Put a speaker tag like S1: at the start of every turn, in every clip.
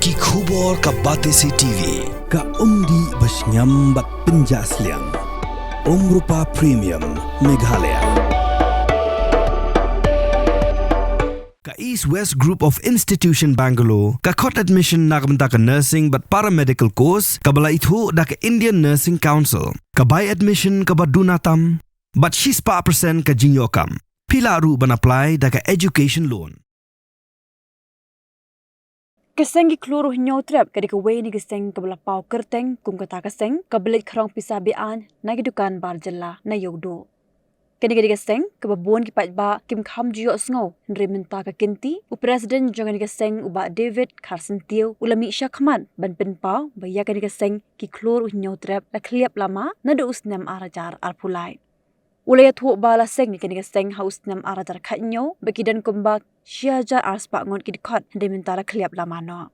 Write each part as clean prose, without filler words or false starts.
S1: Ki khubor ka Batesi TV.
S2: Ka umdi basnyambat penjaslian. Rupa Premium Meghalaya. Ka East West Group of Institution Bangalore. Ka khot admission nakabenta ka nursing but paramedical course. Ka bala itu da ka Indian Nursing Council. Ka buy admission ka badunatam. But she's pa percent ka jinyokam. Pila ru ban apply da ka education loan.
S3: Kaseng kloro nyotrap kadi ka way ni kaseng kabla pau kerteng kum kata kaseng kabelit khrong pisabian na gidukan barjalla na yogdo. Kadi kaseng kababuan ki patba kim kham jiyo sngo nre menta ka kinti u president jongan kaseng uba David Carson Teo ulami syakman ban pen pau baya kadi kaseng ki kloro nyotrap la kliap lama na do usnam arajar alpulai. Ulaya thu bala seng ni kani kaseng haus nam arajar khatnyo bakidan kumba syajar arspa ngon kidkhat hande mentara kliap lamano.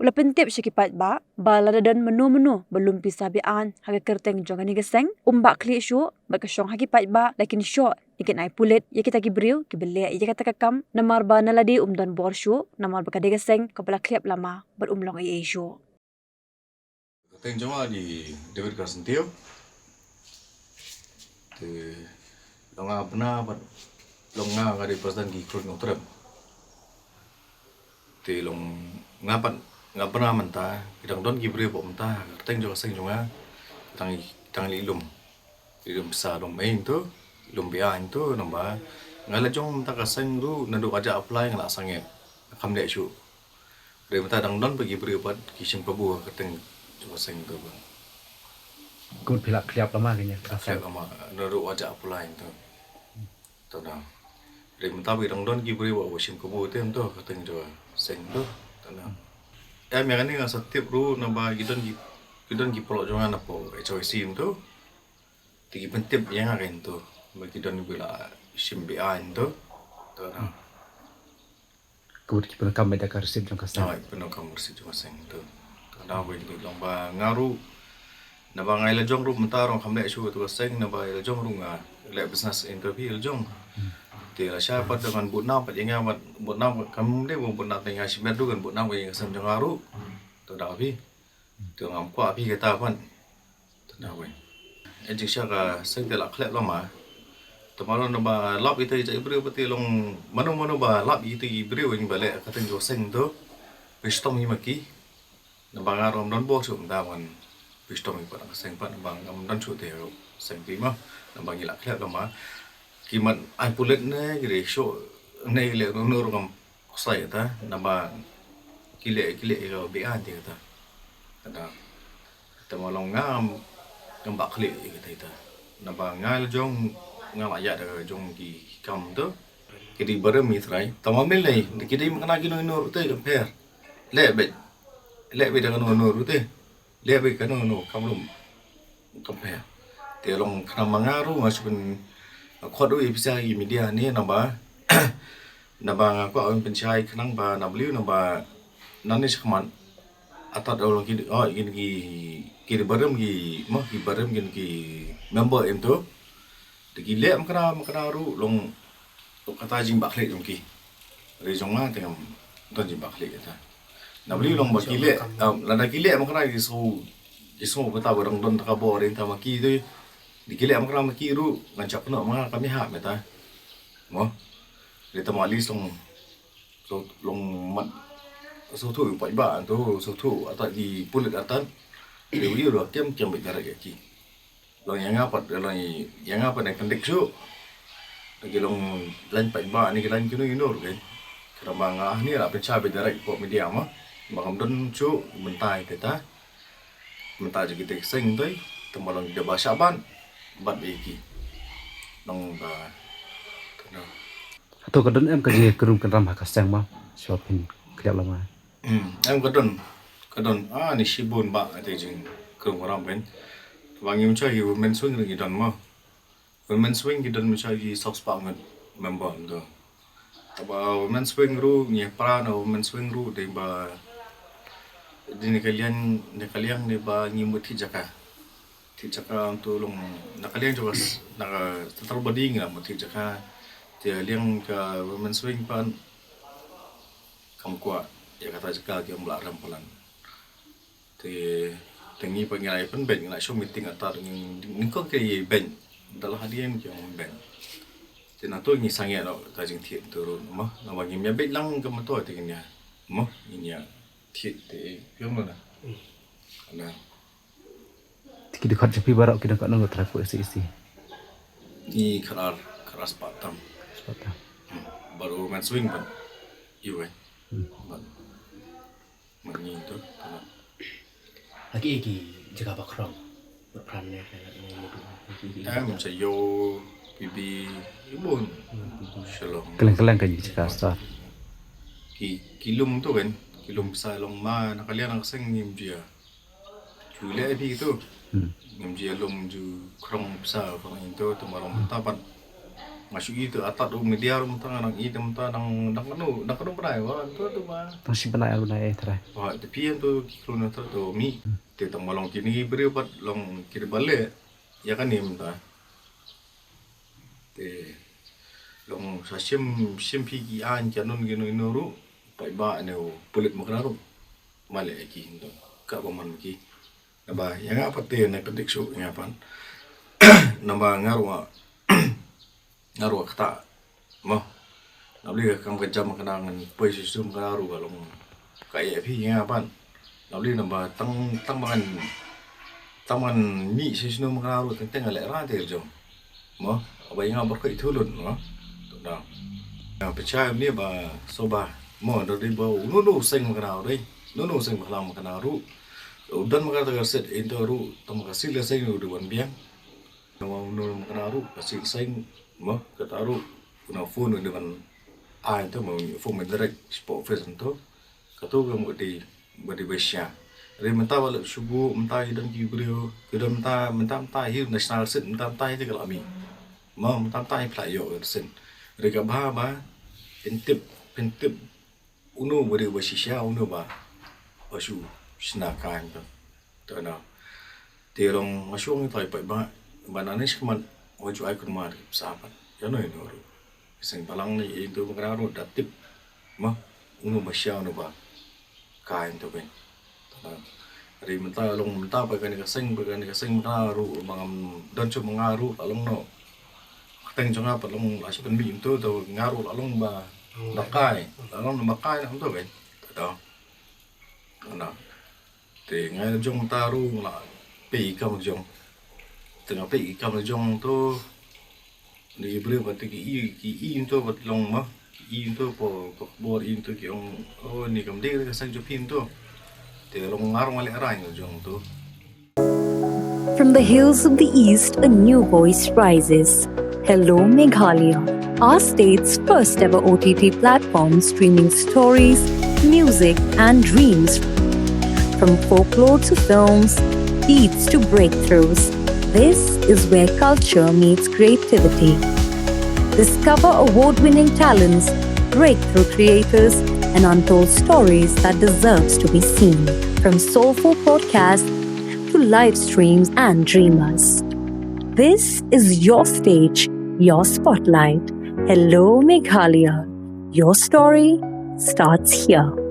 S3: Ula pentip syakipat ba bala dadan menu belum pisabian haga kerteng jongani kaseng umba kli syu bakasyong hakipat ba lakin syo ikan ai pulet ya kita gibriu kibele ya kata kakam namar ba naladi umdan bor syu namar bakade kaseng kabla kliap lama berumlong ai syu.
S4: Kateng joma di David Carson Teo. Thì longa pernah longa kali presiden di Kurun Utara. Thì long ngap pernah mentah kita don gibri pok mentah kateng juga seng juga tang ilum besar dong main tu ilum bian tu nambah ngala jong mentah kaseng tu nanduk aja apply ngala sanget kam dek syu. Dari mentah dang don pergi beri buat kisah pabu kateng juga seng tu.
S5: Kun pila kliap lama kanya.
S4: Kliap lama, naruh wajah apa lain tu. Tahu tak? Dari mentah bidang don kibri buat wasim kubu tu, tu katanya juga seng tu, tahu tak? Yang ni ngan setiap ru nambah gidon gipolok jangan apa HOC tu, tigi pentip yang akan tu, bagi gidon bila simbian tu, tahu tak?
S5: Kun kita kam beda karsid jong kasang.
S4: Nah, penuh kamu bersih cuma seng tu. Tahu tak? Bagi lomba ngaru. Naba ngai la jong ru mentarong kamle shu tu seng naba la jong ru nga le business interview la jong ti la sha pat dengan bunam pat yang amat bunam kam de bunam tengah simet du kan bunam yang sam jong aru tu da pi tu ngam kwa pi kita pan tu da we ejik sha ka seng te la khlep la ma tu malon naba lap itu je ibreu pati long manu ba lap itu ibreu yang bale ka teng jo seng tu pistom hi maki naba ngarom don bo chu da wan Pistom ini pada seng pada bang dan cuti aku seng lima dan bang ilak lihat lama kimat ai pulet ne gede show ne gile nur kam saya ta namba kile kalau bian dia ta ada temalong ngam klik kita ita namba ngal jong ngam ayat ada jong ki kam tu kedi barem mitrai tamamil nei kedi makna kino nur tu compare lebet dengan nur tu lihat baik kan kamu compare dia long kena mengaruh macam kau tu bisa di media ni nambah aku orang pencai kenang ba nablu nambah nani sekaman atau orang kiri barem ki barem ki member itu dikilek makna ru long kata jimbak lek jongki rejongma tengam don jimbak lek kata nabli long bakile lada kile makna isu kata barang don takabor rin tamaki tu dikile makna maki ru ngancap no mga kami ha meta mo dita malis long mat so tu pa iba tu so tu atau di pulit atan dewi ru kem bicara ki long yang apa nak kendek su lagi long lan pa iba ni lan kinu kan kerana ni lah pencah bicara ko media mah Makam don cu mentai kita juga kita seng tu temalong dia bahasa ban bat iki nong ba kena
S5: Atau kadon em kaji kerum kan ramah kasang mah shopping kliap lama.
S4: Em kadon ni sibun ba ate jing kerum ram ben wangi mencari women swing lagi dan mah women swing kita mencari soft spot member tu aba women swing ru ni pra na women swing ru de ba di kalian ni ba nyimut hijaka untuk long nakalian juga nak terlalu bading lah mut hijaka dia liang ke women swing pan kam kuat ya kata jika dia mulai rampulan thì tengi pengirai pun ben ngai show meeting atar ni ko ke ben dalam hadian yang ben thì nó tôi nghĩ sang nghe đó ta chính thiện từ rồi mà nó bảo nghĩ biết lăng cái mà tôi thì cái nhà mà nhà thiện thì biết mà nè
S5: Kita dekat jepi barak kita dekat nunggu trafik isi.
S4: ni keras patam
S5: Sepatah.
S4: baru main swing pun iya kan mani itu
S6: Lagi jaga bakrong berperannya kayak
S4: macam yo bibi ibun shalom
S5: Keleng-keleng kan jadi kasar.
S4: kilum tu kan kilum besar long ma nakalian ang seng ngim dia jule bi tu ngim dia lom ju krong besar krong itu tu malong tapan masuk itu atat tu media rum tang nang i tem ta nang kanu prai wa tu ma
S5: Masih pernah aku naik terai.
S4: wa te pian tu kilun tu tu mi te tang malong kini beri pat long kiri balik ya kan nim ta te long sa sim pi ki an janun gino ru pai ba ne pulit makna ru male ki ndo ka paman ki naba yang apa te ne pedik su ngapan naba ngaru kata mo nabli kam kejam kenangan pai sistem ngaru kalong kai pi ngapan nabli naba taman mi sistem ngaru tentang le ra te jo mo abai nga ber kai thulun no to da percaya ni ba soba mo do di ba nu sing ngaru dei nu sing kalam ngaru udan magata set into ru tom kasil sing du ban biang no ngaru kasil sing mo kataru kuna phone dengan ai tu mo phone direct sport face tu katu ga mo di besya re menta wala subu menta dan ki brio kedam menta hi national set menta tai ti kalami mo menta tai playo sen re ga ba pentip uno beri besya uno ba asu sinakan tu na terong asyong tai pai ba bananis keman waju ai kun mar sahabat ya no ino ru sing palang ni itu mengaru datip mah uno masya no ba kain to ben ri menta long menta pa kan ka sing mengaru mangam dan cu mengaru along no teng jonga pa long asyik kan mi itu to ngaru along ba makai along makai na to ben to na te ngai jong taru la pi kam jong tengah pergi kamar jong tu ni boleh buat ki tu buat long mah ki tu po buat tu ki ong oh ni kam dia sang jupin tu te long ngarong ale rai jong tu.
S7: From the hills of the east, a new voice rises. Hello Meghalaya, our state's first ever OTT platform streaming stories, music and dreams. From folklore to films, beats to breakthroughs. This is where culture meets creativity. Discover award-winning talents, breakthrough creators, and untold stories that deserves to be seen. From soulful podcasts to live streams and dreamers. This is your stage, your spotlight. Hello Meghalaya. Your story starts here.